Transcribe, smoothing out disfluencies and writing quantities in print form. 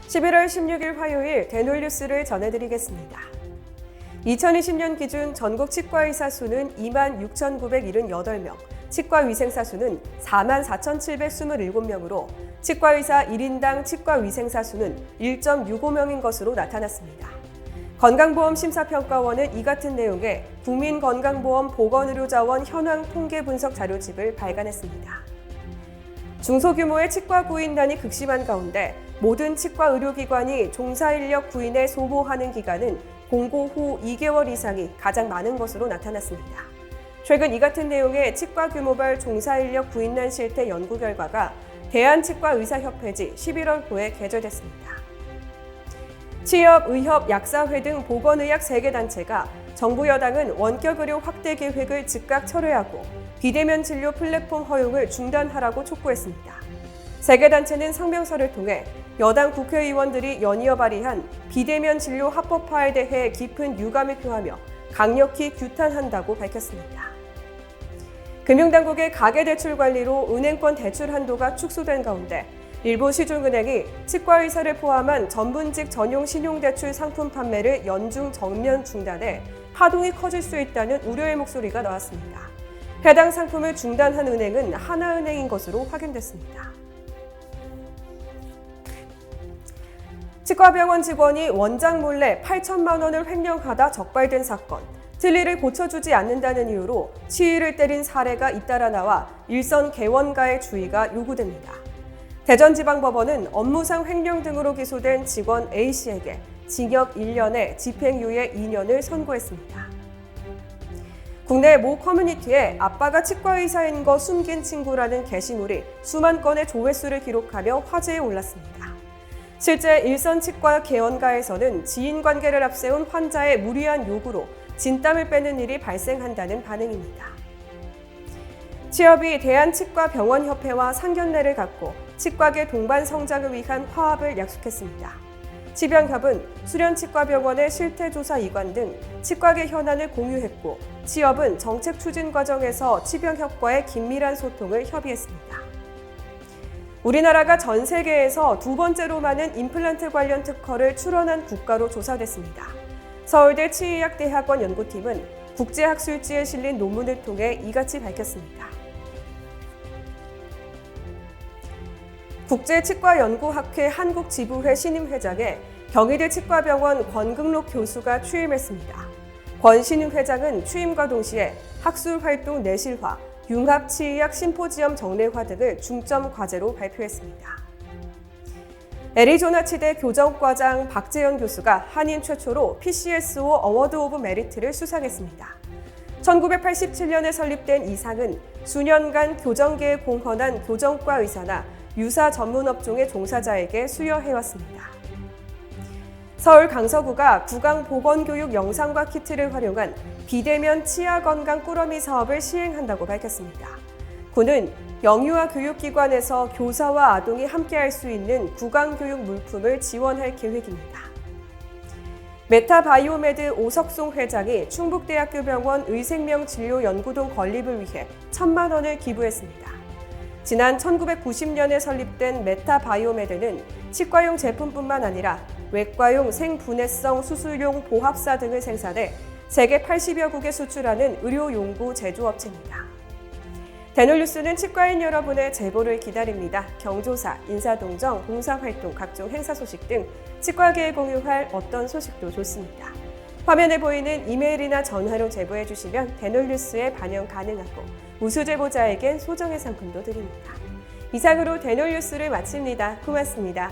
11월 16일 화요일 대놀뉴스를 전해드리겠습니다. 2020년 기준 전국 치과의사 수는 26,978명, 치과위생사 수는 44,727명으로 치과의사 1인당 치과위생사 수는 1.65명인 것으로 나타났습니다. 건강보험심사평가원은 이 같은 내용의 국민건강보험 보건의료자원 현황 통계 분석 자료집을 발간했습니다. 중소규모의 치과 구인난이 극심한 가운데 모든 치과 의료기관이 종사인력 구인에 소모하는 기간은 공고 후 2개월 이상이 가장 많은 것으로 나타났습니다. 최근 이 같은 내용의 치과 규모별 종사인력 구인난 실태 연구 결과가 대한치과의사협회지 11월9에 게재됐습니다. 취업, 의협, 약사회 등 보건의학 3개 단체가 정부 여당은 원격의료 확대 계획을 즉각 철회하고 비대면 진료 플랫폼 허용을 중단하라고 촉구했습니다. 3개 단체는 성명서를 통해 여당 국회의원들이 연이어 발의한 비대면 진료 합법화에 대해 깊은 유감을 표하며 강력히 규탄한다고 밝혔습니다. 금융당국의 가계대출 관리로 은행권 대출 한도가 축소된 가운데 일부 시중은행이 치과의사를 포함한 전문직 전용 신용대출 상품 판매를 연중 전면 중단해 파동이 커질 수 있다는 우려의 목소리가 나왔습니다. 해당 상품을 중단한 은행은 하나은행인 것으로 확인됐습니다. 치과병원 직원이 원장 몰래 8천만 원을 횡령하다 적발된 사건. 진리를 고쳐주지 않는다는 이유로 치의를 때린 사례가 잇따라 나와 일선 개원가의 주의가 요구됩니다. 대전지방법원은 업무상 횡령 등으로 기소된 직원 A씨에게 징역 1년에 집행유예 2년을 선고했습니다. 국내 모 커뮤니티에 아빠가 치과의사인 거 숨긴 친구라는 게시물이 수만 건의 조회수를 기록하며 화제에 올랐습니다. 실제 일선 치과 개원가에서는 지인관계를 앞세운 환자의 무리한 요구로 진땀을 빼는 일이 발생한다는 반응입니다. 취업이 대한치과병원협회와 상견례를 갖고 치과계 동반 성장을 위한 화합을 약속했습니다. 치병협은 수련치과병원의 실태조사 이관 등 치과계 현안을 공유했고 취업은 정책 추진 과정에서 치병협과의 긴밀한 소통을 협의했습니다. 우리나라가 전 세계에서 2번째로 많은 임플란트 관련 특허를 출원한 국가로 조사됐습니다. 서울대 치의학대학원 연구팀은 국제학술지에 실린 논문을 통해 이같이 밝혔습니다. 국제치과연구학회 한국지부회 신임회장에 경희대 치과병원 권극록 교수가 취임했습니다. 권 신임회장은 취임과 동시에 학술활동 내실화, 융합치의학 심포지엄 정례화 등을 중점 과제로 발표했습니다. 애리조나치대 교정과장 박재현 교수가 한인 최초로 PCSO 어워드 오브 메리트를 수상했습니다. 1987년에 설립된 이 상은 수년간 교정계에 공헌한 교정과 의사나 유사 전문 업종의 종사자에게 수여해왔습니다. 서울 강서구가 구강보건교육 영상과 키트를 활용한 비대면 치아건강 꾸러미 사업을 시행한다고 밝혔습니다. 구는 영유아 교육기관에서 교사와 아동이 함께할 수 있는 구강교육 물품을 지원할 계획입니다. 메타바이오메드 오석송 회장이 충북대학교 병원 의생명진료연구동 건립을 위해 1,000만 원을 기부했습니다. 지난 1990년에 설립된 메타바이오메드는 치과용 제품뿐만 아니라 외과용 생분해성 수술용 보합사 등을 생산해 세계 80여 국에 수출하는 의료용구 제조업체입니다. 대놀뉴스는 치과인 여러분의 제보를 기다립니다. 경조사, 인사동정, 봉사활동, 각종 행사 소식 등 치과계에 공유할 어떤 소식도 좋습니다. 화면에 보이는 이메일이나 전화로 제보해 주시면 대놀뉴스에 반영 가능하고 우수 제보자에겐 소정의 상품도 드립니다. 이상으로 대놀뉴스를 마칩니다. 고맙습니다.